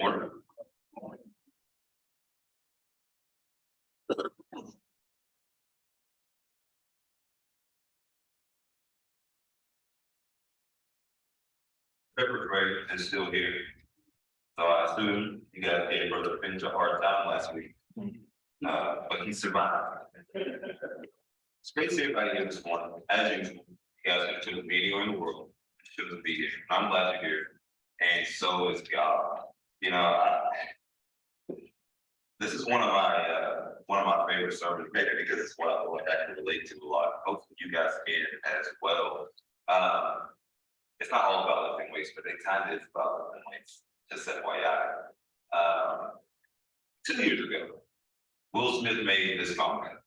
Morning. Pepper Gray is still here. So I assume you guys gave Brother Finch a hard time last week. But he survived. It's great to see everybody here this morning. As usual, you guys have took the video in the world. Should to be here. I'm glad you're here. And so is God. You know, this is one of my favorite sermons, maybe because it's what I feel like I can relate to a lot. Hopefully you guys can as well. It's not all about lifting weights, but it kind of is about lifting weights. Just FYI. 2 years ago, Will Smith made this comment.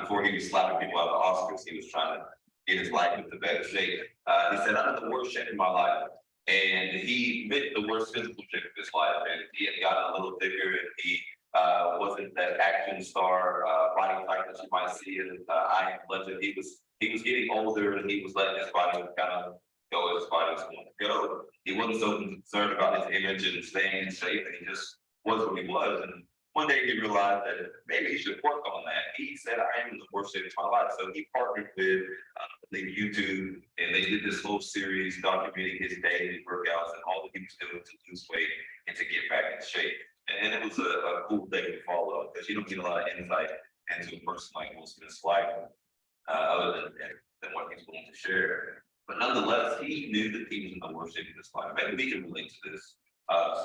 Before he was slapping people out of the Oscars, he was trying to get his life into better shape. He said, "I'm in the worst shape of my life." And he meant the worst physical shape of his life. And he had gotten a little thicker, and he wasn't that action star body type that you might see in I Am Legend. He was getting older, and he was letting his body kind of go as his body was going to go. He wasn't so concerned about his image and staying in shape, and he just was what he was. And one day he realized that maybe he should work on that. He said, "I am in the worst shape of my life." So he partnered with YouTube, and they did this whole series documenting his daily workouts and all that he was doing to lose weight and to get back in shape. And it was a cool thing to follow because you don't get a lot of insight into a person like Will Smith's life other than what he's willing to share. But nonetheless, he knew that he was in the worst shape of his life. Maybe we can relate to this.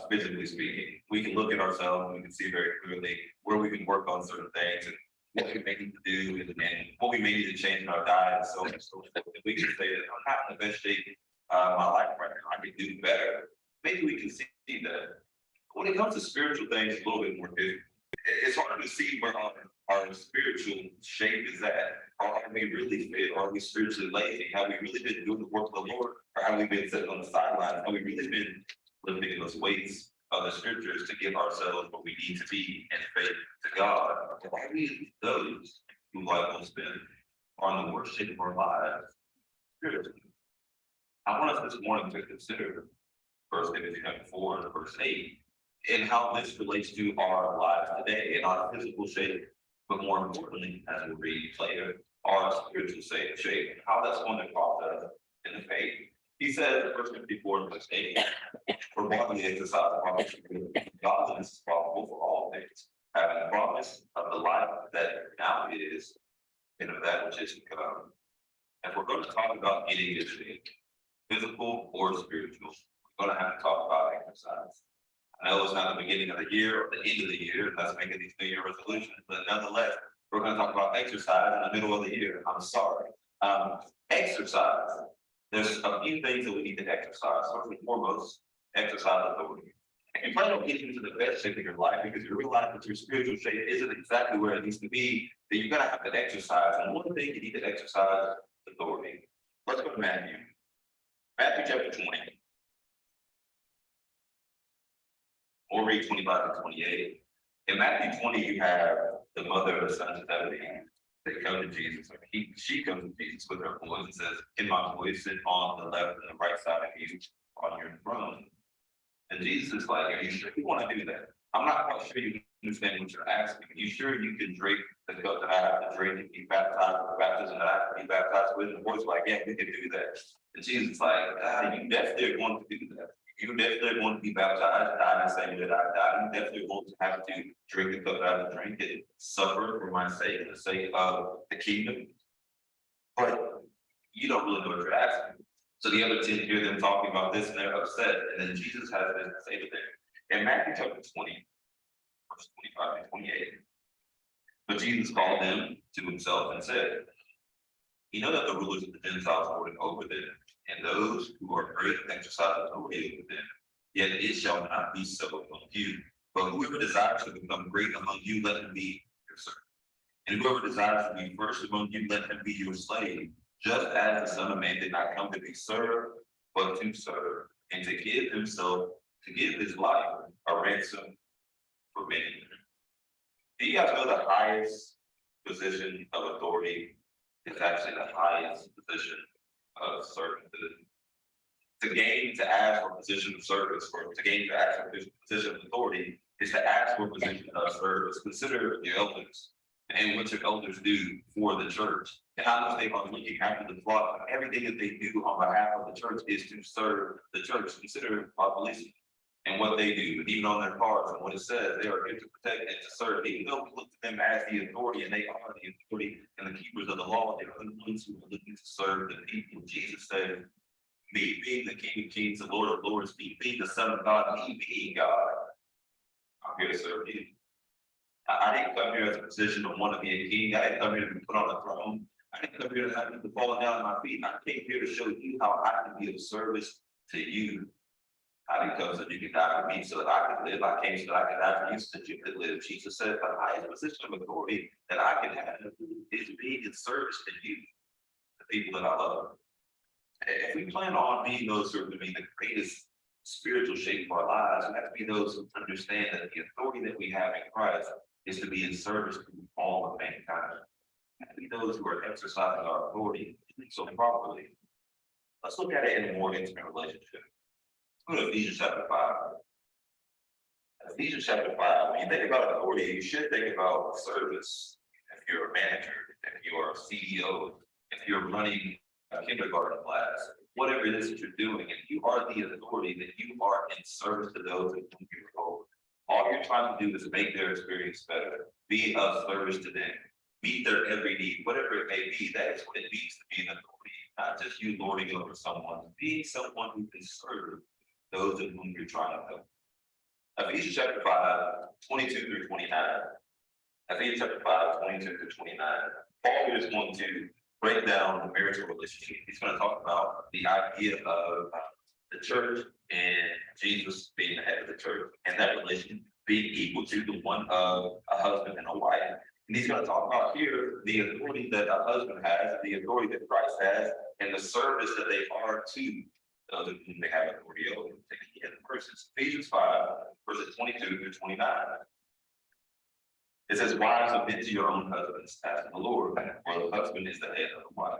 Physically speaking, we can look at ourselves and we can see very clearly where we can work on certain things and what we may need to do and what we may need to change in our diet and so on and so forth. And we can say that I'm not in the best shape of my life right now. I can do better. Maybe we can see that. When it comes to spiritual things, it's a little bit more difficult. It's hard to see where our spiritual shape is at. Are we really fit? Are we spiritually lazy? Have we really been doing the work of the Lord? Or have we been sitting on the sidelines? Have we really been lifting those weights of the scriptures to give ourselves what we need to be in faith to God? Are we those who, like Will Smith, are in the worst shape of our lives spiritually? I want us this morning to consider 1 Timothy 4 and verse 8 and how this relates to our lives today in our physical shape, but more importantly, as we'll read later, our spiritual shape, and how that's going to cause us in the faith. He says in 1 Timothy 4 and verse 8, "For bodily exercise godliness is profitable for all things, having the promise of the life that now is, and of that which is to come." And we're going to talk about getting in shape, physical or spiritual. We're going to have to talk about exercise. I know it's not the beginning of the year or the end of the year, and that's making these New Year resolutions, but nonetheless, we're going to talk about exercise in the middle of the year. I'm sorry. Exercise. There's a few things that we need to exercise. First and foremost, exercise authority. If you plan on getting into the best shape of your life because you realize that your spiritual shape isn't exactly where it needs to be, then you're going to have to exercise. And one thing you need to exercise is authority. Let's go to Matthew. Matthew chapter 20. We'll read 25 and 28. In Matthew 20, you have the mother of the sons of Zebedee. They come to Jesus, or she comes to Jesus with her boys and says, "Can my boys sit on the left and the right side of you on your throne?" And Jesus is like, "Are you sure you want to do that? I'm not quite sure you understand what you're asking. Are you sure you can drink the cup that I have to drink and be baptized with the baptism that I have to be baptized with?" And the boys are like, "Yeah, we can do that." And Jesus is like, "You definitely are going to do that. You definitely want to be baptized, die in the same way that I died. You definitely want to have to drink the cup that I have to drink and suffer for my sake and the sake of the kingdom. But you don't really know what you're asking." So the other 10 hear them talking about this and they're upset. And then Jesus has this to say to them. In Matthew chapter 20, verse 25 and 28. But Jesus called them to himself and said, "You know that the rulers of the Gentiles lord it over them, and those who are great exercise authority over them. Yet it shall not be so among you. But whoever desires to become great among you, let him be your servant. And whoever desires to be first among you, let him be your slave. Just as the Son of Man did not come to be served, but to serve, and to give his life a ransom for many." Do you guys know the highest position of authority is actually the highest position of servanthood? To ask for a position of service, or to ask for a position of authority, is to ask for a position of service. Consider your elders and what your elders do for the church, and how much they are looking after the flock. Everything that they do on behalf of the church is to serve the church. Consider our police and what they do, and even on their cards and what it says, they are here to protect and to serve. Even though we look to them as the authority, and they are the authority and the keepers of the law, they are the ones who are looking to serve the people. Jesus said, me being the King of Kings, the Lord of Lords, me being the Son of God, me being God, I'm here to serve you. I didn't come here as a position of want to be a king. I didn't come here to be put on a throne. I didn't come here to have people falling down at my feet. I came here to show you how I can be of service to you. I didn't come so that you could die for me so that I could live. I came so that I could die for you so that you could live. Jesus said, the highest position of authority that I can have is being in service to you, the people that I love. If we plan on being those who are going to be the greatest spiritual shape of our lives, we have to be those who understand that the authority that we have in Christ is to be in service to all of mankind. We have to be those who are exercising our authority so properly. Let's look at it in a more intimate relationship. Let's go to Ephesians chapter 5. Ephesians chapter 5, when you think about authority, you should think about service. If you're a manager, if you're a CEO, if you're running a kindergarten class, whatever it is that you're doing, if you are the authority, then you are in service to those who you're over. All you're trying to do is make their experience better, be of service to them, meet their every need, whatever it may be. That is what it means to be an authority, not just you lording over someone, being someone who can serve those of whom you're trying to help. Ephesians chapter 5, 22 through 29. Ephesians chapter 5, 22 through 29. Paul is going to break down the marital relationship. He's going to talk about the idea of the church and Jesus being the head of the church, and that relation being equal to the one of a husband and a wife. And he's going to talk about here the authority that a husband has, the authority that Christ has, and the service that they are to those of whom they have authority over. Take the verses. Ephesians 5, verses 22 through 29. It says, wives, submit to your own husbands as the Lord, for the husband is the head of the wife,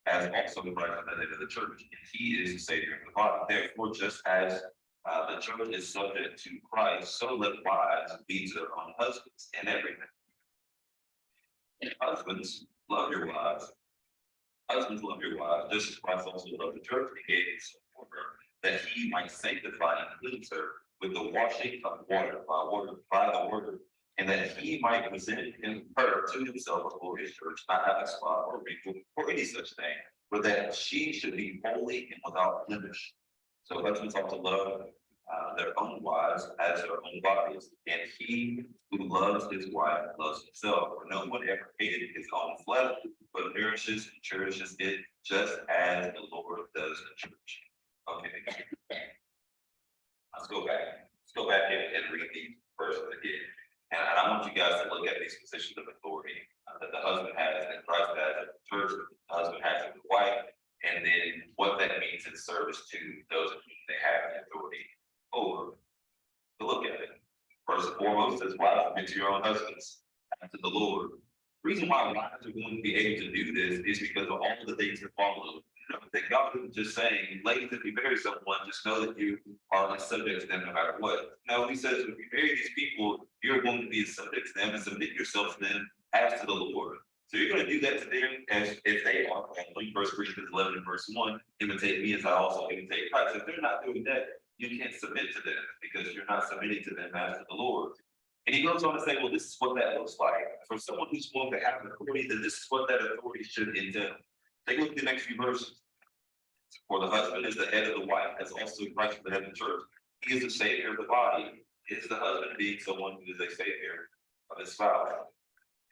as also the Christ is the head of the church, and he is the Savior of the body. Therefore, just as the church is subject to Christ, so let wives be to their own husbands in everything. And husbands, love your wives. Husbands, love your wives, just as Christ also loved the church and gave himself for her, that he might sanctify and cleanse her with the washing of water by the word, and that he might present her to himself a glorious church, not having spot or wrinkle or any such thing, but that she should be holy and without blemish. So husbands ought to love their own wives as their own bodies, and he who loves his wife loves himself. For no one ever hated his own flesh, but nourishes and cherishes it, just as the Lord does the church. Okay, let's go back. Let's go back and read these verses again. And I want you guys to look at these positions of authority that the husband has, that Christ has at the church, that the husband has with the wife, and then what that means in service to those of whom they have the authority over. To look at it. First and foremost, as wives, submit to your own husbands and to the Lord. The reason why wives are going to be able to do this is because of all the things that follow. That God isn't just saying, ladies, if you marry someone, just know that you are like subject to them no matter what. No, he says, if you marry these people, you're going to be subject to them and submit yourself to them as to the Lord. So you're going to do that to them as if they are. Like 1 Corinthians 11 and verse 1, imitate me as I also imitate Christ. If they're not doing that, you can't submit to them because you're not submitting to them as to the Lord. And he goes on to say, well, this is what that looks like. For someone who's going to have an authority, then this is what that authority should entail. Take a look at the next few verses. For the husband is the head of the wife, as also Christ is the head of the church. He is the Savior of the body. Is the husband being someone who is a Savior of his spouse?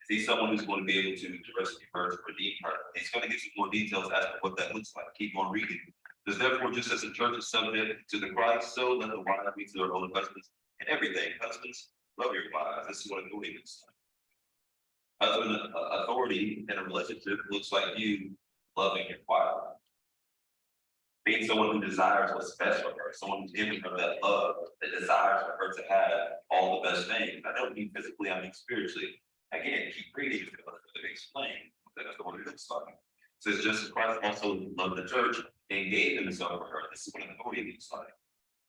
Is he someone who's going to be able to rescue her, to redeem her? He's going to give you more details as to what that looks like. Keep on reading. Because therefore, just as the church is subject to the Christ, so let the wives be to their own husbands and everything. Husbands, love your wives. This is what authority looks like. Husband authority in a relationship looks like you loving your wife. Being someone who desires what's best for her, someone who's giving her that love, that desires for her to have all the best things. I don't mean physically, I mean spiritually. Again, keep reading to explain what that authority looks like. It says, just as Christ also loved the church and gave himself for her, This is what authority looks like.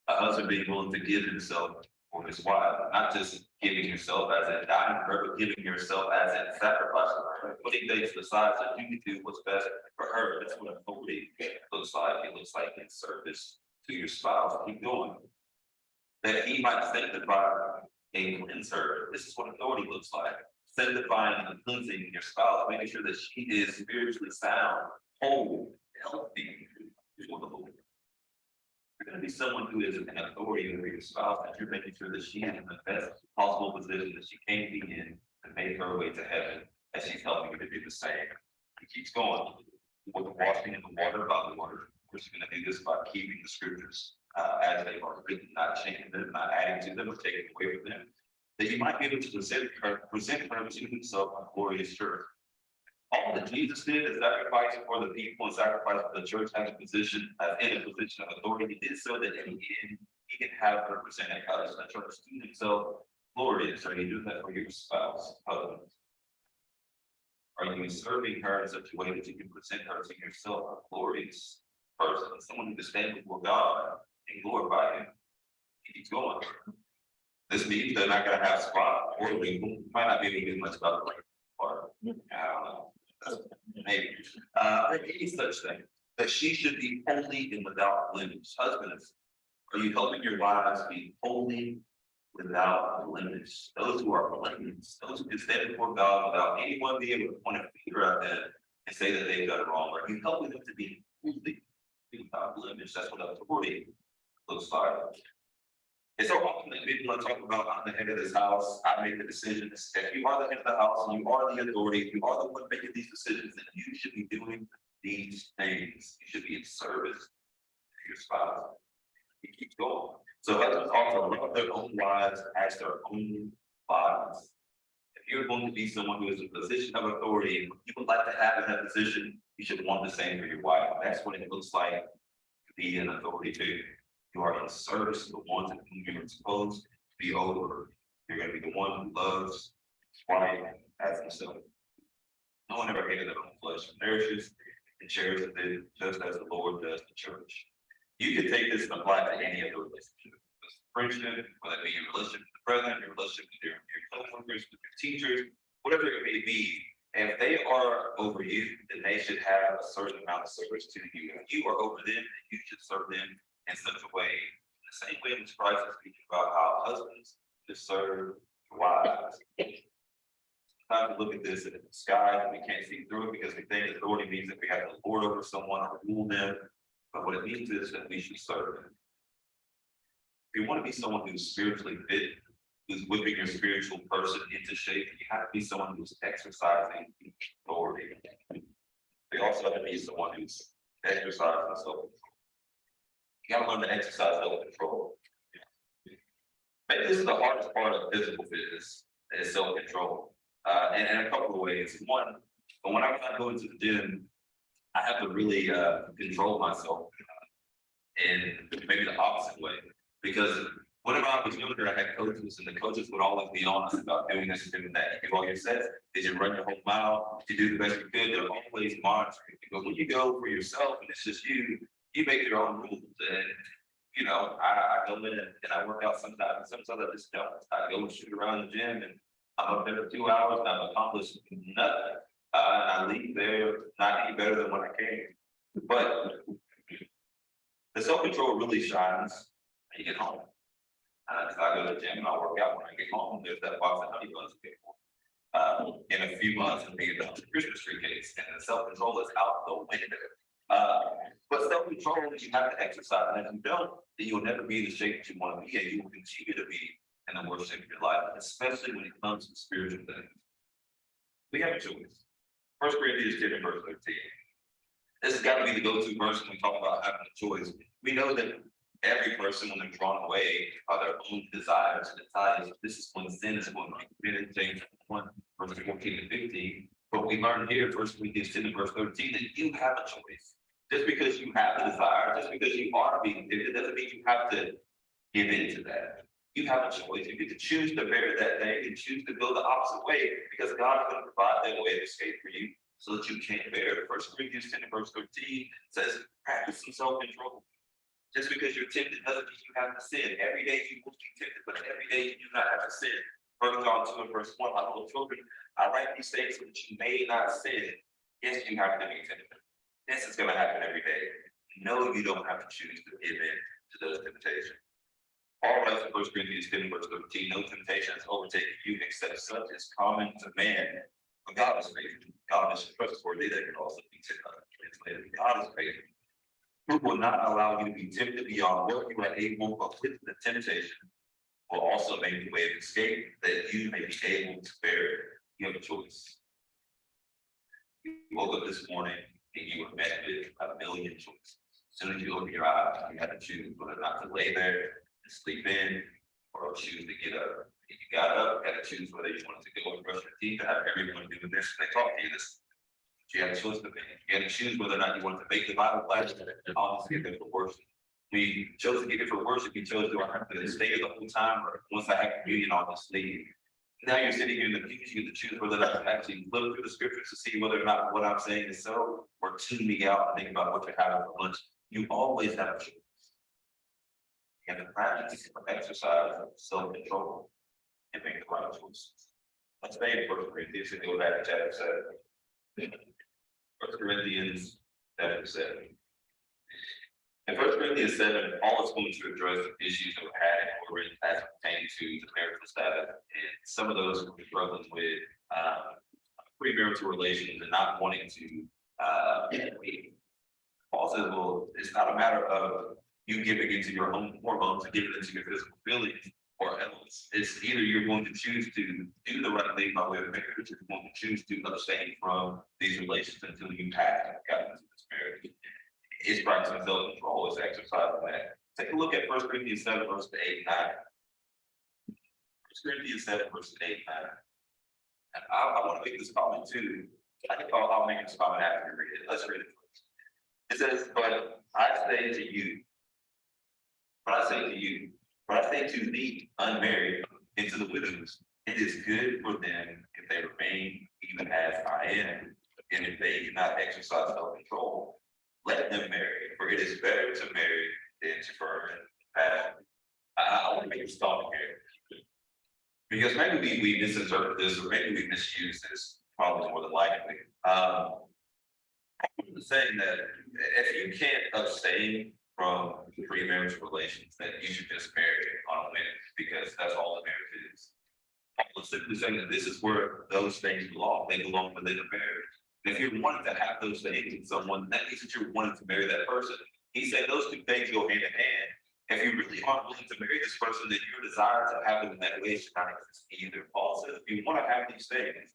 A husband being willing to give himself for his wife, not just giving yourself as in dying for her, but giving yourself as in sacrificing her, putting things aside so you can do what's best for her. That's what authority looks like. It looks like in service to your spouse. Keep going. That he might sanctify and cleanse her. This is what authority looks like. Sanctifying and cleansing your spouse, making sure that she is spiritually sound, whole, healthy before the Lord. You're going to be someone who is an authority over your spouse, and you're making sure that she is in the best possible position that she can be in to make her way to heaven, as she's helping you to do the same. He keeps going with the washing in the water by the word. Of course, you're going to do this by keeping the scriptures as they are written, not changing them, not adding to them or taking away from them, that you might be able to present her to himself a glorious church. All that Jesus did is sacrifice for the people and sacrifice for the church as a position, as in a position of authority. He did so that in the end, he can have her presenting others the church to himself glorious. Are you doing that for your spouse, husband? Are you serving her in such a way that you can present her to yourself a glorious person, someone who can stand before God and glorify him? He keeps going. This means they're not going to have spot or wrinkle. Might not be able to do much about the part. I don't know. Maybe. Any such thing. That she should be holy and without blemish. Husbands, are you helping your wives be holy without blemish? Those who are blameless, those who can stand before God without anyone being able to point a finger at them and say that they've done wrong. Are you helping them to be holy without blemish? That's what authority looks like. And so often that people want to talk about, I'm the head of this house, I make the decisions. If you are the head of the house and you are the authority, you are the one making these decisions, then you should be doing these things. You should be in service to your spouse. He keeps going. So husbands also love their own wives as their own bodies. If you're going to be someone who is in a position of authority and you would like to have in that position, you should want the same for your wife. That's what it looks like to be an authority too. You are in service to the ones in whom you're supposed to be over. You're going to be the one who loves his wife as himself. No one ever hated their own flesh, nourishes and cherishes it just as the Lord does the church. You can take this and apply it to any other relationship. Friendship, whether it be your relationship with the president, your relationship with your co-workers, with your teachers, whatever it may be. And if they are over you, then they should have a certain amount of service to you. If you are over them, then you should serve them in such a way, the same way in which Christ is speaking about how husbands should serve their wives. Sometimes we look at this in the sky and we can't see through it because we think authority means that we have to lord over someone or rule them. But what it means is that we should serve them. If you want to be someone who's spiritually fit, who's whipping your spiritual person into shape, you have to be someone who's exercising authority. You also have to be someone who's exercising self-control. You gotta learn to exercise self-control. Maybe this is the hardest part of physical fitness, is self-control. And in a couple of ways. One, but when I go into the gym, I have to really control myself in maybe the opposite way. Because whenever I was younger, I had coaches, and the coaches would always be honest about doing this and doing that. You do all your sets, did you run your whole mile? Did you do the best you could? They're always monitoring. Because when you go for yourself and it's just you make your own rules. And you know, I go in and I work out sometimes, and sometimes I just don't. I go and shoot around the gym and I'm up there for 2 hours and I've accomplished nothing. And I leave there not any better than when I came. But the self-control really shines when you get home. Because I go to the gym and I work out when I get home. There's that box of honey buns to pay for. In a few months, it'll be a Christmas tree case, and the self-control is out the window. But self-control, you have to exercise, and if you don't, then you'll never be in the shape that you want to be, and you will continue to be in the worst shape of your life, especially when it comes to spiritual things. We have a choice. 1 Corinthians 10 and verse 13. This has got to be the go-to verse when we talk about having a choice. We know that every person, when they're drawn away by their own desires and desires, this is when sin is going to be committed. James 1, verse 14 and 15. But we learn here, 1 Corinthians 10 and verse 13, that you have a choice. Just because you have the desire, just because you are being tempted, doesn't mean you have to give in to that. You have a choice. You get to choose to bear that thing and choose to go the opposite way, because God is going to provide that way of escape for you so that you can bear it. 1 Corinthians 10 and verse 13 says, practice some self-control. Just because you're tempted doesn't mean you have to sin. Every day you will be tempted, but every day you do not have to sin. First John 2 and verse 1, my little children, I write these things so that you may not sin. Yes, you have to be tempted. This is going to happen every day. No, you don't have to choose to give in to those temptations. Paul writes in 1 Corinthians 10 verse 13, no temptation has overtaken you except such as common to man. But God is faithful. God is trustworthy. That can also be translated. God is faithful, who will not allow you to be tempted beyond what you are able, but with the temptation will also make the way of escape that you may be able to bear it. You have a choice. You woke up this morning and you were met with a million choices. As soon as you open your eyes, you have to choose whether or not to lay there and sleep in or choose to get up. If you got up, you got to choose whether you wanted to go and brush your teeth and have everyone doing this. They talk to you this. You have to choose to make. You have to choose whether or not you want to make the Bible class and honestly get it for worship. We chose to get it for worship. We chose to stay here the whole time, or once I have communion, I'll just leave. Now you're sitting here in the pews, you get to choose whether or not to actually look through the scriptures to see whether or not what I'm saying is so, or tune me out and think about what you're having for lunch. You always have a choice. You have to practice exercise of self-control and make the right choices. Let's stay in 1 Corinthians and go back to chapter 7. 1 Corinthians chapter 7. In 1 Corinthians 7, Paul is going to address the issues that were had in Corinth as pertaining to the marital status, and some of those who were struggling with premarital relations and not wanting to Paul says, well, it's not a matter of you giving into your own hormones and giving into your physical feelings or else. It's either you're going to choose to do the right thing by way of marriage, or you're going to choose to abstain from these relations until you have gotten into this marriage. It's practicing self-control, it's exercising that. Take a look at 1 Corinthians 7, verse 8 and 9. 1 Corinthians 7, verse 8 and 9. And I want to make this comment too. I'll make this comment after you read it. Let's read it first. It says, but I say to you, but I say to the unmarried and to the widows, it is good for them if they remain even as I am, and if they do not exercise self-control, let them marry, for it is better to marry than to burn passion. I want to make this comment here, because maybe we misinterpret this, or maybe we misuse this, probably more than likely. I'm saying that if you can't abstain from premarital relations, then you should just marry on a whim, because that's all the marriage is. I'm simply saying that this is where those things belong. They belong within a marriage. And if you're wanting to have those things with someone, that means that you're wanting to marry that person. He said those two things go hand in hand. If you really aren't willing to marry this person, then your desire to have them in that way should not exist either. Paul says if you want to have these things,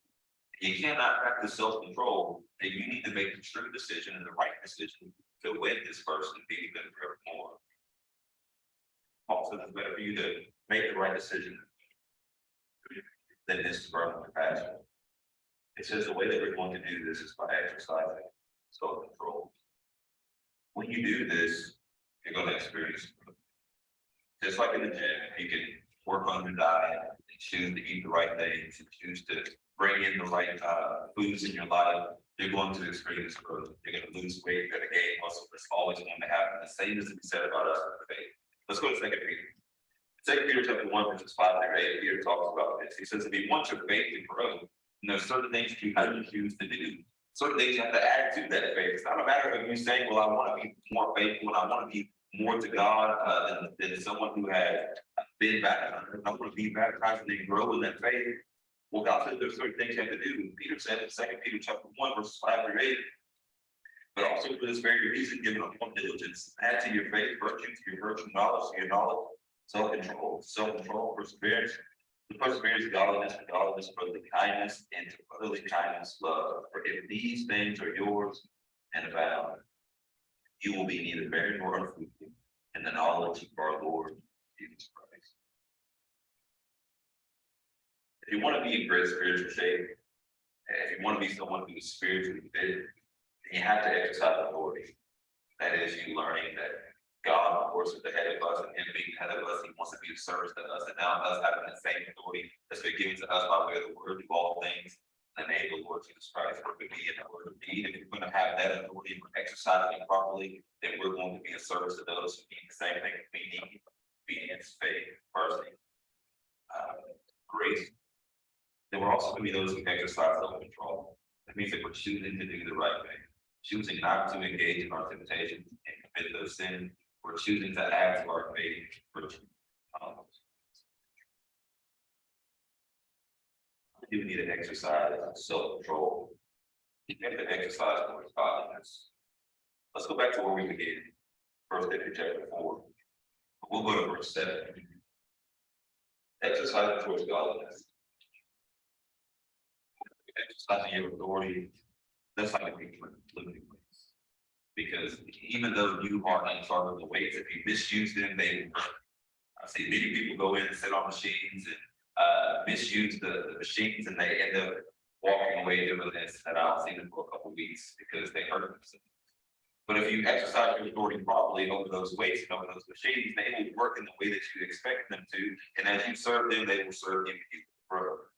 you cannot practice self-control, then you need to make the true decision and the right decision to win this person and be with them forevermore. Paul says it's better for you to make the right decision than it is to burn with passion. It says the way that we're going to do this is by exercising self-control. When you do this, you're going to experience growth. Just like in the gym, you can work on your diet and choose to eat the right things and choose to bring in the right foods in your life. You're going to experience growth. You're going to lose weight, you're going to gain muscle. It's always going to happen. The same as we said about us in the faith. Let's go to 2 Peter. 2 Peter chapter 1, verses 5 through 8. Peter talks about this. He says, if you want your faith to grow, there's certain things you have to choose to do. Certain things you have to add to that faith. It's not a matter of you saying, well, I want to be more faithful and I want to be more to God than someone who has been baptized. I want to be baptized and then grow in that faith. Well, God said there's certain things you have to do. Peter said in 2 Peter chapter 1, verses 5 through 8. But also for this very reason, given upon diligence, add to your faith virtue, to your virtue knowledge, to your knowledge, self-control, perseverance. To perseverance, godliness, to godliness, brotherly kindness, and to brotherly kindness, love. For if these things are yours and abound, you will be neither barren nor unfruitful in the knowledge of our Lord Jesus Christ. If you want to be in great spiritual shape, if you want to be someone who is spiritually fit, then you have to exercise authority. That is, you learning that God, of course, is the head of us, and Him being the head of us, He wants to be of service to us. And now us having the same authority that's been given to us by way of the word, do all things In the name of the Lord Jesus Christ, word of deed and word of deed. If you're going to have that authority and exercise it properly, then we're going to be a service to those who need the same thing we need: obedience, faith, mercy, grace. Then we're also going to be those who exercise self-control. That means that we're choosing to do the right thing, choosing not to engage in our temptations and commit those sins. We're choosing to add to our faith virtue. You need to exercise self-control. You have to exercise towards godliness. Let's go back to where we began. First Timothy chapter 4. We'll go to verse 7. Exercise towards godliness. Exercising your authority, that's like a big living place. Because even though you are in charge of the weights, if you misuse them, they will hurt. I see many people go in and sit on machines and misuse the machines, and they end up walking away doing this, and I don't see them for a couple of weeks because they hurt themselves. But if you exercise your authority properly over those weights and over those machines, they will work in the way that you expect them to, and as you serve them, they will serve you forever.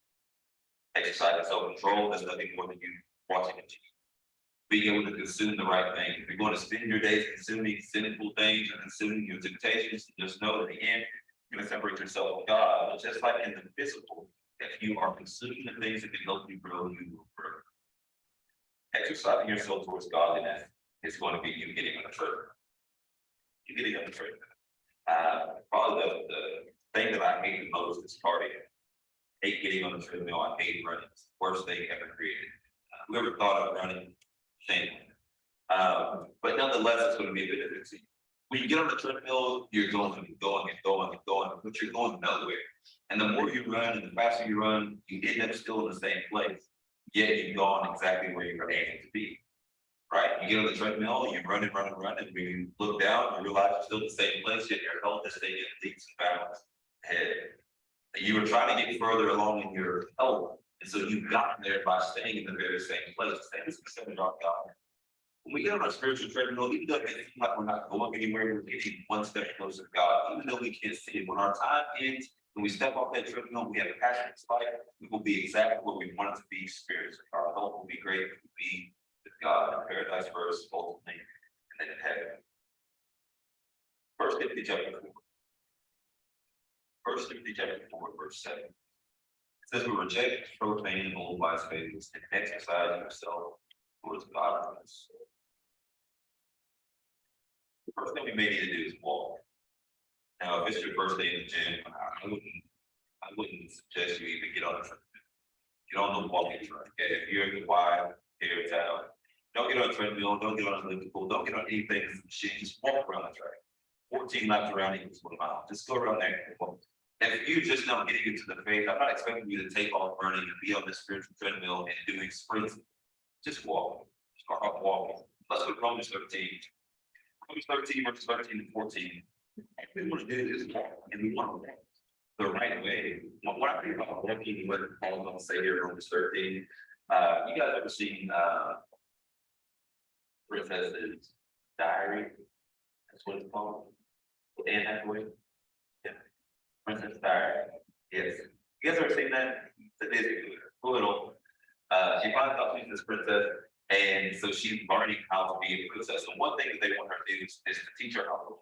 Exercising self-control is nothing more than you watching a TV. Being able to consume the right thing. If you're going to spend your days consuming sinful things and consuming your temptations, just know that in the end, you're going to separate yourself from God. But just like in the physical, if you are consuming the things that can help you grow, you will grow. Exercising yourself towards godliness is going to be you getting on the treadmill. You getting on the treadmill. Probably the thing that I hate the most is cardio. I hate getting on the treadmill. I hate running. It's the worst thing ever created. Whoever thought of running, shame. But nonetheless, it's going to be a bit of a when you get on the treadmill, you're going and going and going and going, but you're going nowhere. And the more you run and the faster you run, you end up still in the same place. Yet you've gone exactly where you're aiming to be. Right? You get on the treadmill, you run and run and run, and when you look down, you realize you're still in the same place, yet your health is staying in leaps and bounds ahead. And you were trying to get further along in your health. And so you've gotten there by staying in the very same place. Same as the $7 God. When we get on our spiritual treadmill, even though it seems like we're not going anywhere, we're getting one step closer to God, even though we can't see it. When our time ends, when we step off that treadmill, we have a passionate life, we will be exactly where we want it to be spiritually. Our health will be great, we will be with God in paradise first, ultimately, and then in heaven. First Timothy chapter 4. First Timothy chapter 4, verse 7. It says, we reject profane and old wise fables and exercise yourself towards godliness. The first thing we may need to do is walk. Now, if it's your first day in the gym, I wouldn't suggest you even get on the treadmill. Get on the walking track. Okay? If you're in the wide area town, don't get on a treadmill, don't get on a elliptical, don't get on anything that's a machine, just walk around the track. 14 laps around equals 1 mile. Just go around there and walk. And if you just now getting into the faith, I'm not expecting you to take off running and be on this spiritual treadmill and doing sprints. Just walk. Start off walking. Let's go to Romans 13. Romans 13, verses 13 and 14. What we want to do is walk, and we want to walk the right way. When I think about walking, what Paul's going to say here in Romans 13, you guys ever seen Princess's Diary? That's what it's called. Anne Hathaway. Yeah. Princess Diary. Yes. You guys ever seen that? It's a Disney movie. Little. She finds out she's this princess, and so she's learning how to be a princess. And one thing that they want her to do is to teach her how to walk.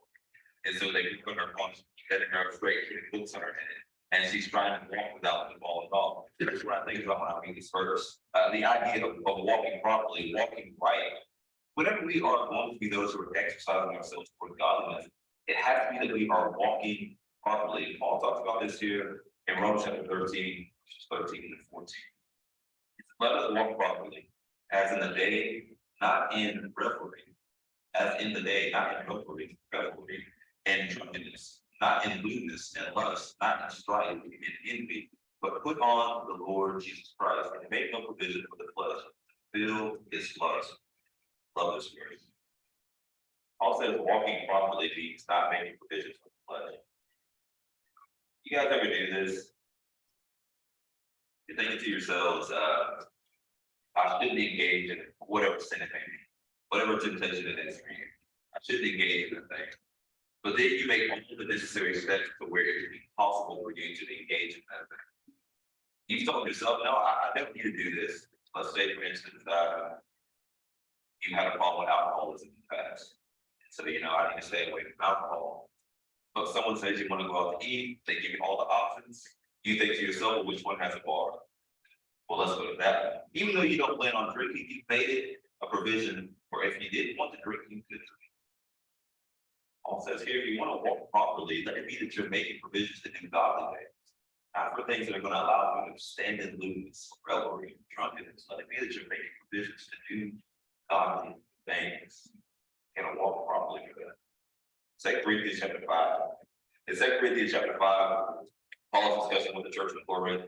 And so they put her on heading her straight, putting books on her head, and she's trying to walk without the ball at all. That's what I think about when I read this verse. The idea of walking properly, walking right. Whenever we are going to be those who are exercising ourselves toward godliness, it has to be that we are walking properly. Paul talks about this here in Romans chapter 13, verses 13 and 14. Let us walk properly, as in the day, not in revelry, as in the day, not in revelry, and drunkenness, not in lewdness and lust, not in strife and envy, but put on the Lord Jesus Christ, and make no provision for the flesh, fill his lust, love his grace. Paul says walking properly means not making provisions for the flesh. You guys ever do this? You're thinking to yourselves, I shouldn't engage in whatever sin it may be, whatever temptation it is for you. I shouldn't engage in the thing. But then you make all the necessary steps to where it can be possible for you to engage in that thing. You told yourself, no, I don't need to do this. Let's say, for instance, you had a problem with alcoholism in the past. So, I need to stay away from alcohol. But someone says you want to go out to eat, they give you all the options. You think to yourself, well, which one has a bar? Well, let's go to that one. Even though you don't plan on drinking, you made it a provision for if you didn't want to drink, you could drink. Paul says here, if you want to walk properly, let it be that you're making provisions to do godly things. Not for things that are going to allow you to stand and lose, revelry, drunkenness. Let it be that you're making provisions to do godly things. And walk properly for that. 2 Corinthians chapter 5. In 2 Corinthians chapter 5, Paul is discussing with the church of Corinth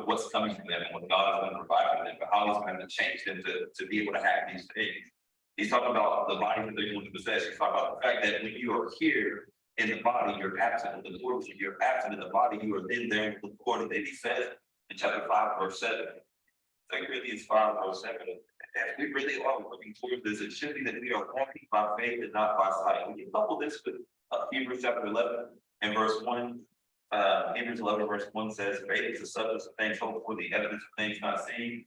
what's coming to them and what God is going to provide for them, but how he's going to change them to be able to have these things. He's talking about the body that they're going to possess. He's talking about the fact that when you are here in the body, you're absent with the Lord. When you're absent in the body, you are then there with the Lord. And then he says in chapter 5, verse 7, 2 Corinthians 5, verse 7, as we really are looking towards this, it should be that we are walking by faith and not by sight. When you couple this with Hebrews chapter 11 and verse 1, Hebrews 11 verse 1 says, faith is the substance of things hoped for, the evidence of things not seen.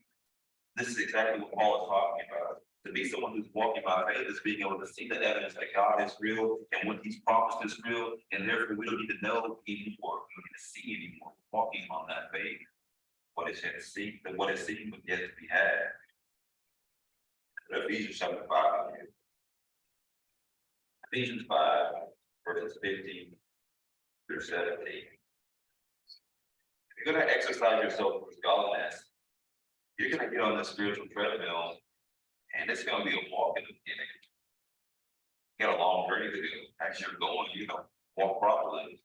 This is exactly what Paul is talking about. To be someone who's walking by faith is being able to see the evidence that God is real and what he's promised is real, and therefore we don't need to know anymore. We don't need to see anymore. Walking on that faith. What is yet to see, and what is seen but yet to be had. Ephesians chapter 5. Ephesians 5, verses 15 through 17. If you're going to exercise yourself with godliness, you're going to get on the spiritual treadmill, and it's going to be a walk in the beginning. You got a long journey to do. As you're going, you're going to walk properly.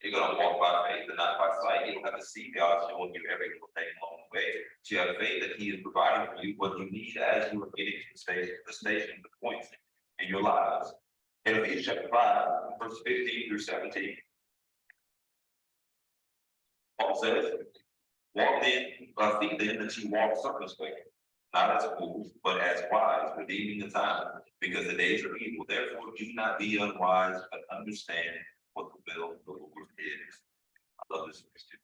You're going to walk by faith and not by sight. You don't have to see God showing you every little thing along the way. But you have faith that he is providing for you what you need as you are getting to the station, the points in your lives. In Ephesians chapter 5, verse 15 through 17, Paul says, walk then, see then that you walk circumspectly, not as fools, but as wise, redeeming the time, because the days are evil. Therefore, do not be unwise, but understand what the will of the Lord is. I love this verse too.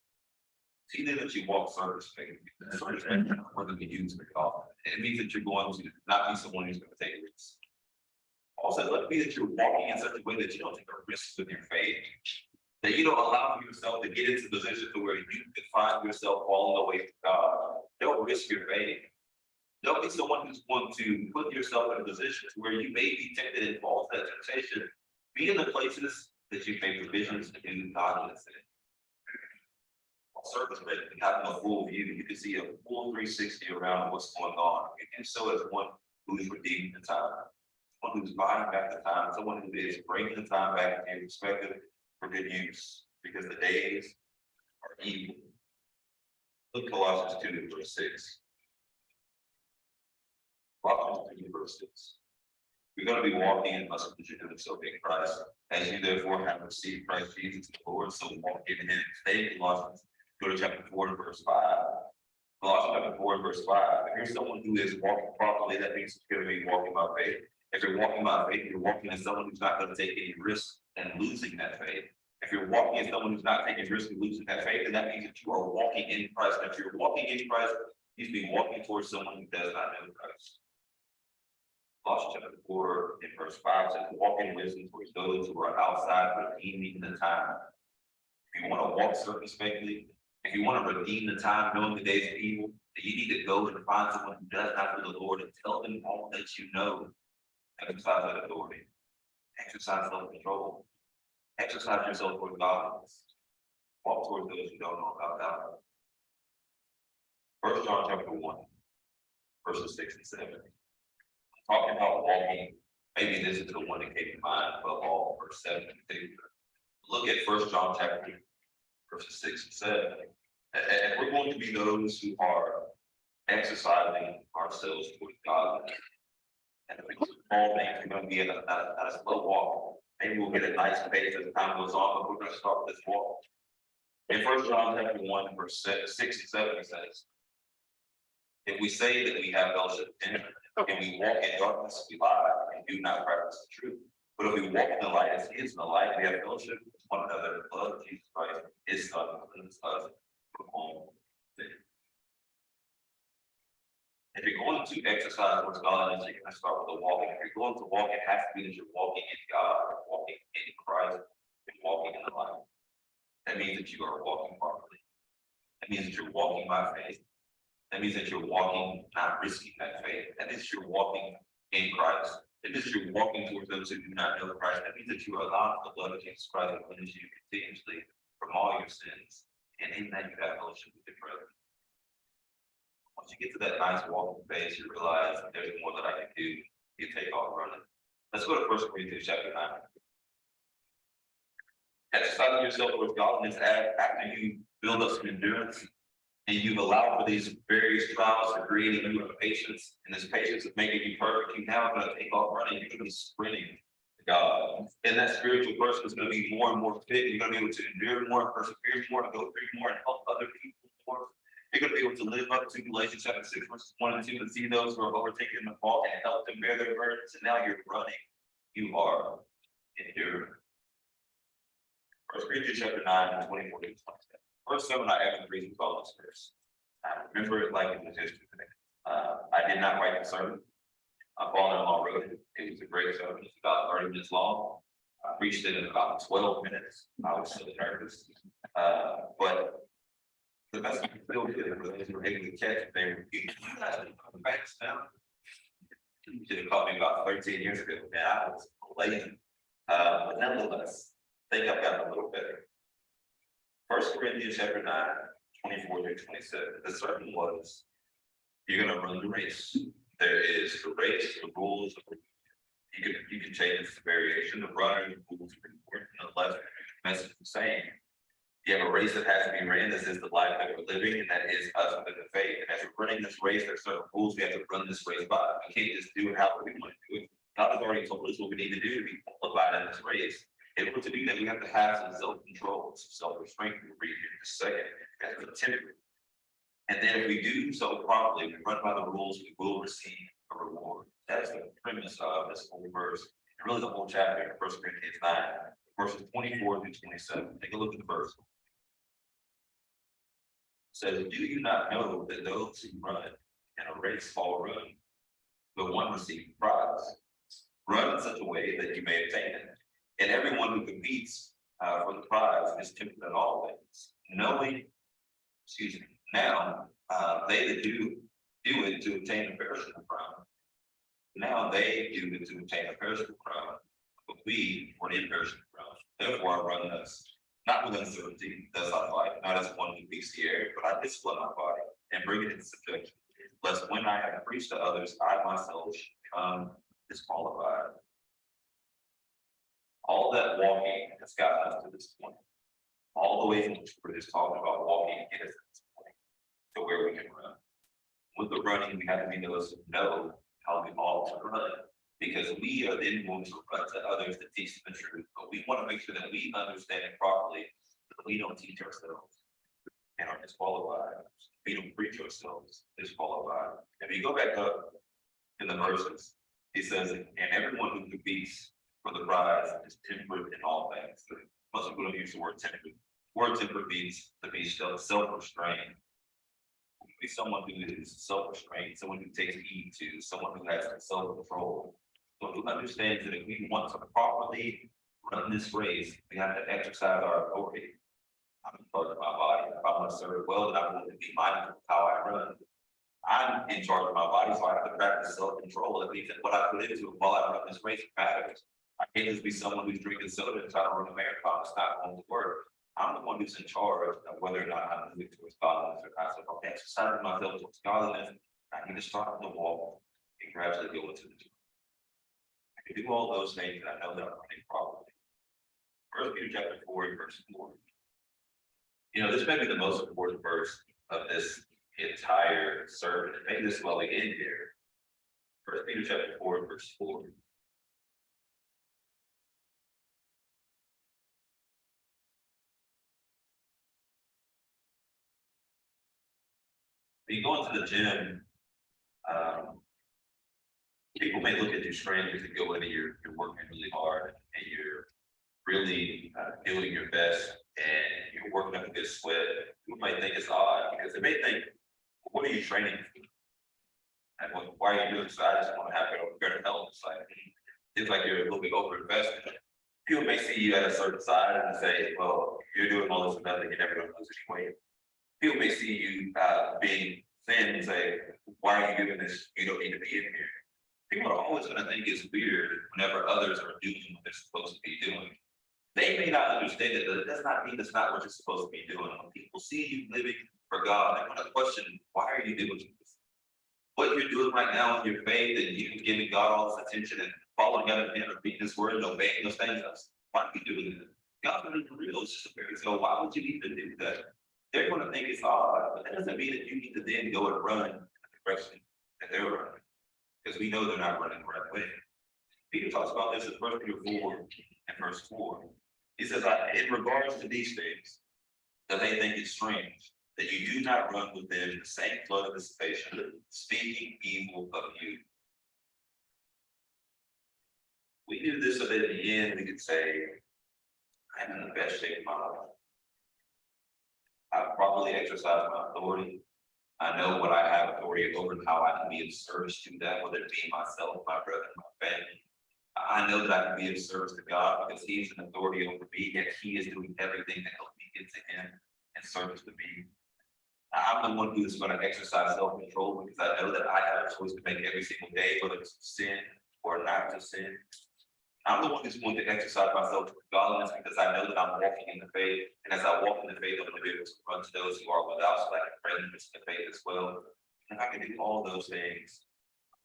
See then that you walk circumspectly. Circumspectly is a word that we use very often. It means that you're going to not be someone who's going to take risks. Paul says, let it be that you're walking in such a way that you don't take a risk with your faith. That you don't allow yourself to get into a position to where you can find yourself falling away from God. Don't risk your faith. Don't be someone who's going to put yourself in a position to where you may be tempted and fall to that temptation. Be in the places that you've made provisions to do godliness in. Circumspect, having a full view, you can see a full 360 around what's going on. You can so as one who's redeeming the time, one who's buying back the time, someone who is bringing the time back to your perspective for good use, because the days are evil. Look at Colossians 2 verse 6. Colossians 2 verse 6. We're going to be walking in muscle that you're doing so in Christ. As you therefore have received Christ Jesus the Lord, so walk in him. Stay in Colossians. Go to chapter 4 and verse 5. Colossians chapter 4 and verse 5. If you're someone who is walking properly, that means you're going to be walking by faith. If you're walking by faith, you're walking as someone who's not going to take any risk and losing that faith. If you're walking as someone who's not taking risk and losing that faith, then that means that you are walking in Christ. And if you're walking in Christ, you should be walking towards someone who does not know Christ. Colossians chapter 4 and verse 5 says, walk in wisdom towards those who are outside redeeming the time. If you want to walk circumspectly, if you want to redeem the time, knowing the days of evil, then you need to go and find someone who does not know the Lord and tell them all that you know. Exercise that authority. Exercise self-control. Exercise yourself towards godliness. Walk towards those who don't know about God. 1 John chapter 1, verses 6 and 7. Talking about walking, maybe this is the one that came to mind above all, verse 7 in particular. Look at 1 John chapter 2, verses 6 and 7. And we're going to be those who are exercising ourselves towards God. And if we do small things, we're going to be at a slow walk. Maybe we'll get a nice pace as time goes on, but we're going to start this walk. In 1 John chapter 1, verse 6 and 7, it says, if we say that we have fellowship in him, and we walk in darkness, we lie and do not practice the truth. But if we walk in the light as he is in the light, we have fellowship with one another. The blood of Jesus Christ, his son, cleanses us from all If you're going to exercise towards godliness, you're gonna start with the walking. If you're going to walk, it has to be that you're walking in God, walking in Christ, and walking in the light. That means that you are walking properly. That means that you're walking by faith. That means that you're walking, not risking that faith. That means you're walking in Christ. That means you're walking towards those who do not know Christ. That means that you are allowing the blood of Jesus Christ to cleanse you continuously from all your sins. And in that you have fellowship with your brother. Once you get to that nice walking phase, you realize there's more that I can do. You take off running. Let's go to 1 Corinthians chapter 9. Exercising yourself towards godliness after you build up some endurance and you've allowed for these various trials to create in you patience, and this patience is making you perfect. You now are going to take off running, you're going to be sprinting to God. And that spiritual person is going to be more and more fit. You're going to be able to endure more, persevere more, and go through more, and help other people more. You're going to be able to live up to Galatians chapter 6, verses 1 and 2, and see those who are overtaken in the fault and help them bear their burdens. And now you're running. You are enduring. 1 Corinthians chapter 9, 24 to 27. First sermon I ever preached was all this verse. I remember it like it was yesterday. I did not write the sermon. My father-in-law wrote it. It was a great sermon. It's about 30 minutes long. I preached it in about 12 minutes. I was so nervous. But the best I could feel did it, was they were able to catch it. They were you guys come back now. You should have caught me about 13 years ago. Man, I was late. But nonetheless, I think I've gotten a little better. 1 Corinthians chapter 9, 24 through 27. The sermon was, you're going to run the race. There is the race, the rules. You can change the variation. The runner, the rules are important. Nonetheless, the message is the same. You have a race that has to be ran. This is the life that we're living, and that is us within the faith. And as we're running this race, there are certain rules we have to run this race by. We can't just do it how we want to do it. God has already told us what we need to do to be qualified in this race. In order to do that, we have to have some self-control, some self-restraint. We'll read here in a second. That's the temperate. And then if we do so properly, we run by the rules, we will receive a reward. That's the premise of this whole verse. And really the whole chapter in 1 Corinthians 9, verses 24 through 27. Take a look at the verse. It says, do you not know that those who run in a race all run, but one receives a prize? Run in such a way that you may obtain it. And everyone who competes for the prize is tempted in all things, knowing, now they that do it to obtain a perishable crown. Now they do it to obtain a perishable crown, but we for an imperishable crown. Therefore I run thus, not with uncertainty, thus I fight, not as one who beats the air, but I discipline my body and bring it into subjection, lest when I have preached to others, I myself should become disqualified. All that walking has gotten us to this point. All the way from which we're just talking about walking to get us to this point, to where we can run. With the running, we have to be those who know how we ought to run, because we are then going to run to others to teach them the truth. But we want to make sure that we understand it properly, so that we don't teach ourselves and are disqualified. We don't preach ourselves disqualified. If you go back up in the verses, he says, and everyone who competes for the prize is temperate in all things. Most people don't use the word temperate. The word temperate means to be self-restrained. Be someone who is self-restrained, someone who takes heed to, someone who has self-control. So who understands that if we want to properly run this race, we have to exercise our authority. I'm in charge of my body. If I want to serve well, then I'm going to be mindful of how I run. I'm in charge of my body, so I have to practice self-control. That means that what I put into it while I run this race matters. I can't just be someone who's drinking soda and trying to run a marathon. It's not going to work. I'm the one who's in charge of whether or not I'm moving towards godliness or not. So if I'm exercising myself towards godliness, I need to start with the wall and gradually go into the gym. I can do all those things, and I know that I'm running properly. 1 Peter chapter 4, verse 4. You know, this may be the most important verse of this entire sermon. And maybe this is why we end here. 1 Peter chapter 4, verse 4. When you go into the gym, people may look at you strange if you go in and you're working really hard and you're really doing your best and you're working up a good sweat. People might think it's odd because they may think, what are you training for? And why are you doing this? I just want to have better health. It's like you're a little bit over invested. People may see you at a certain side and say, well, you're doing all this and nothing, you're never going to lose any weight. People may see you being thin and say, why are you doing this? You don't need to be in here. People are always going to think it's weird whenever others are doing what they're supposed to be doing. They may not understand it, but it does not mean it's not what you're supposed to be doing. When people see you living for God, they're going to question, why are you doing this? What you're doing right now with your faith and you giving God all this attention and following God and repeating His word and obeying those things, why are you doing that? God's not even real, it's just a fairy tale. Why would you need to do that? They're going to think it's odd, but that doesn't mean that you need to then go and run in the direction that they're running, because we know they're not running the right way. Peter talks about this in 1 Peter 4 and verse 4. He says, in regards to these things, that they think it's strange, that you do not run with them in the same flood of dissipation, speaking evil of you. We do this so that at the end we could say, I'm in the best shape of my life. I properly exercise my authority. I know what I have authority over and how I can be of service to them, whether it be myself, my brother, my family. I know that I can be of service to God because He's an authority over me, yet He is doing everything to help me get to Him and service to me. I'm the one who is going to exercise self-control because I know that I have a choice to make every single day, whether it's sin or not to sin. I'm the one who's going to exercise myself with godliness because I know that I'm walking in the faith. And as I walk in the faith, I'm going to be able to run to those who are without so that I can pray them into the faith as well. And if I can do all those things,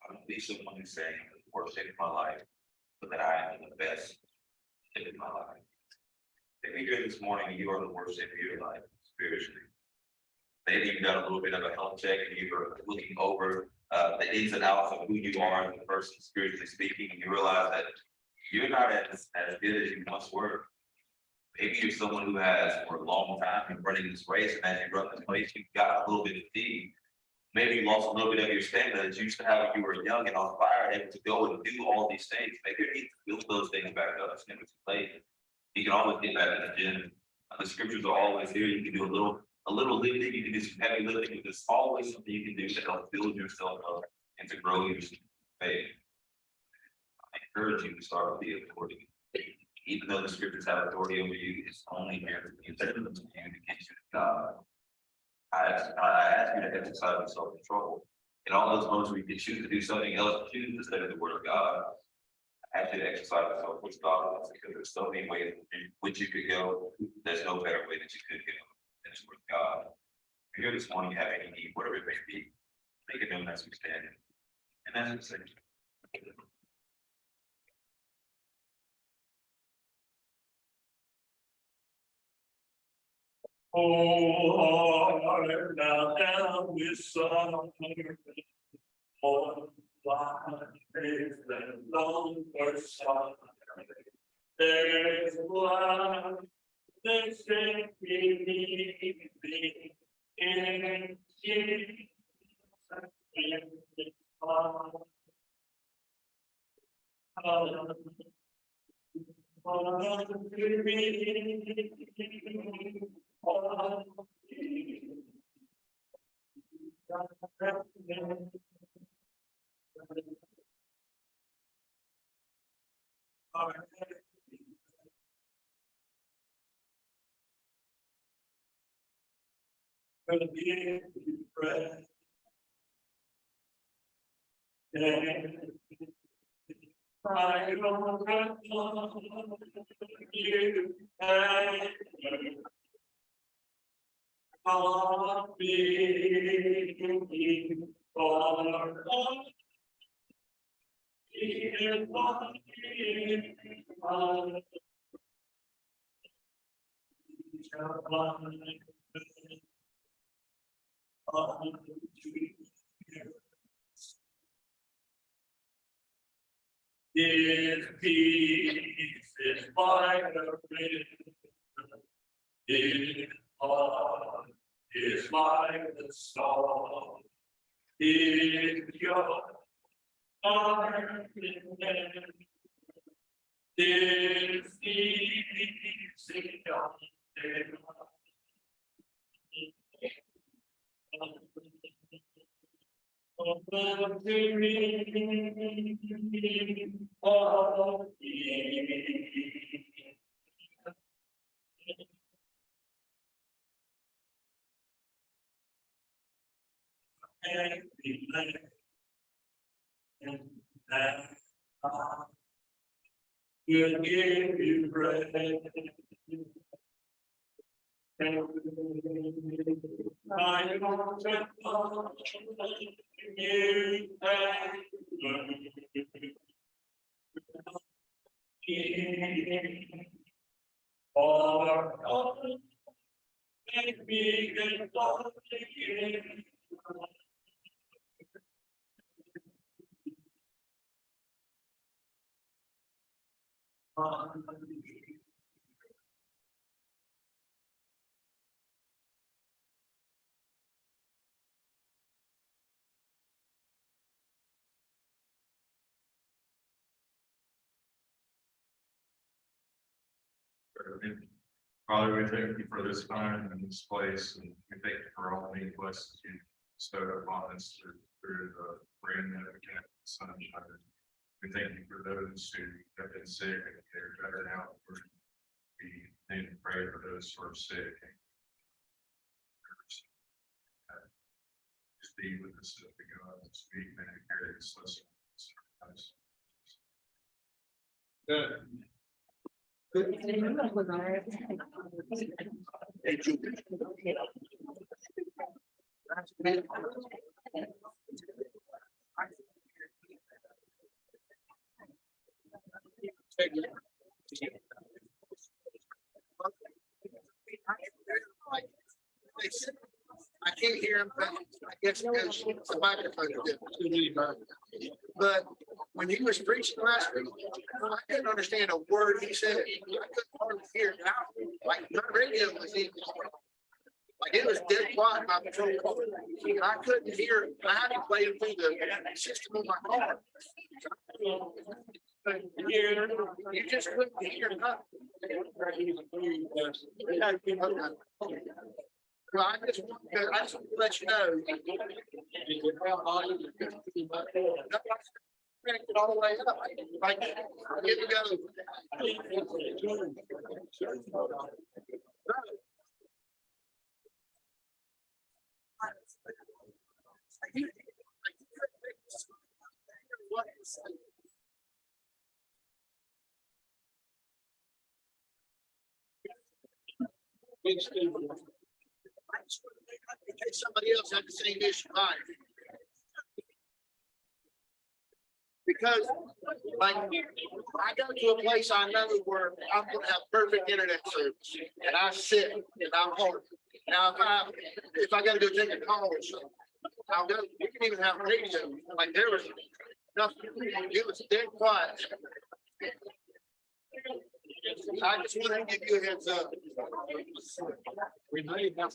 I'm going to be someone who's saying, the worst day of my life, but that I am in the best day of my life. If you're here this morning, you are the worst day of your life, spiritually. Maybe you've done a little bit of a health check and you're looking over the ins and outs of who you are as a person, spiritually speaking, and you realize that you're not as good as you once were. Maybe you're someone who has for a long time been running this race, and as you run this race, you've got a little bit of fatigue. Maybe you lost a little bit of your stamina that you used to have when you were young and on fire and able to go and do all these things. Maybe you need to build those things back up. It's never too late. You can always get back in the gym. The scriptures are always here. You can do a little lifting, you can do some heavy lifting, but there's always something you can do to help build yourself up and to grow your faith. I encourage you to start with the authority. Even though the scriptures have authority over you, it's only here to be to get you to God. I ask you to exercise your self-control. In all those moments where you can choose to do something else, choose to study the word of God. I ask you to exercise yourself with godliness because there's so many ways in which you could go. There's no better way that you could go than with God. If you're here this morning, you have any need, whatever it may be, make it known as we stand. And that's what we say. Oh, Lord, now down with summer, on life is the longer side. There's life that's in Jesus, in His heart. Gonna be breath. I don't you I'll be for His peace is by the wind. His heart is like the song. His joy are in heaven. His peace is on We'll give you praise. I want to you all our own, make me and all again. Father, we thank you for this time and this place, and we thank you for all the blessings you bestowed upon us through the rain that we get, sunshine. We thank you for those who have been sick and they're better now. We need to pray for those who are sick. Just be with us as we go out this week and carry this lesson. Good. I can't hear him, but I guess because the microphone is different. But when he was preaching last week, I couldn't understand a word he said. I couldn't hardly hear it out. Like my radio was even, like it was dead quiet by patrol car. And I couldn't hear. I had to play it through the system of my car. You just couldn't hear nothing. Well, I just want to let you know. Cranked it all the way up. Like, here we go. In case somebody else had the same issue. Because, like, I go to a place I know where I'm gonna have perfect internet service, and I sit and I'm home. Now, if I gotta go take a call or something, I'll go. You can even have radio. Like there was nothing. It was dead quiet. I just want to give you a heads up. We know you have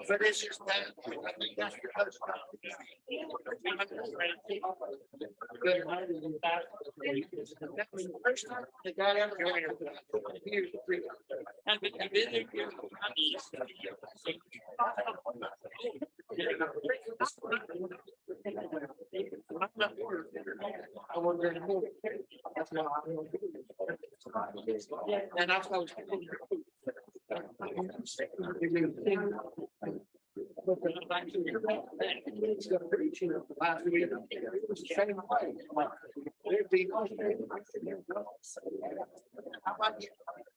but it's just that I think that's because the first time the guy ever I wonder anymore. That's not and that's how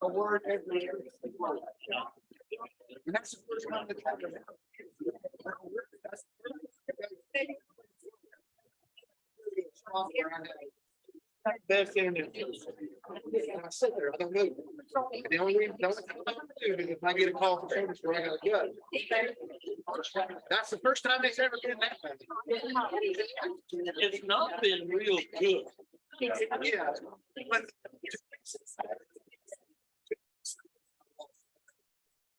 a word every and that's the first time the best in it. I sit there, I don't know. The only reason I do is if I get a call from service where I gotta go. That's the first time they've ever been that. It's not been real good. Yeah.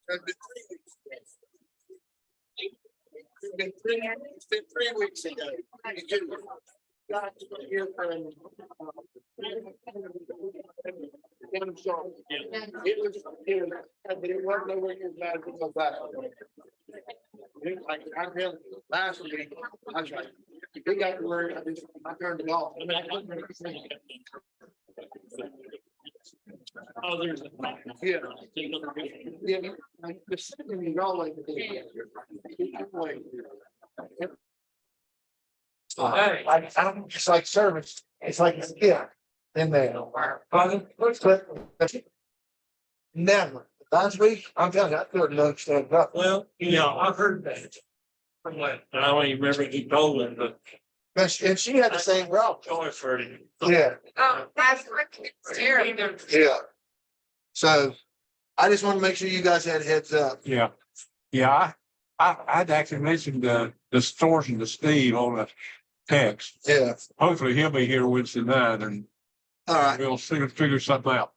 But- It's been 3 weeks ago. You do. Got to hear from, Kim Shaw. It was, but it wasn't nowhere near as bad as it was last week. It was like, I really, last week, I was like, they got the word, I turned it off. I mean, I couldn't really see it. Oh, there's. Yeah. Yeah, like the sitting is always. I'm just like service, it's like, yeah, in there. But never, last week, I'm telling you, I couldn't understand nothing. Well, yeah, I've heard that. From what, I don't even remember he told it, but And she had the same problem. Joyce heard it. Yeah, Oh, that's terrible. yeah. So I just want to make sure you guys had a heads up. Yeah, yeah, I'd actually mentioned the distortion to Steve on the text. Yeah, Hopefully he'll be here Wednesday night and all right. we'll figure something out.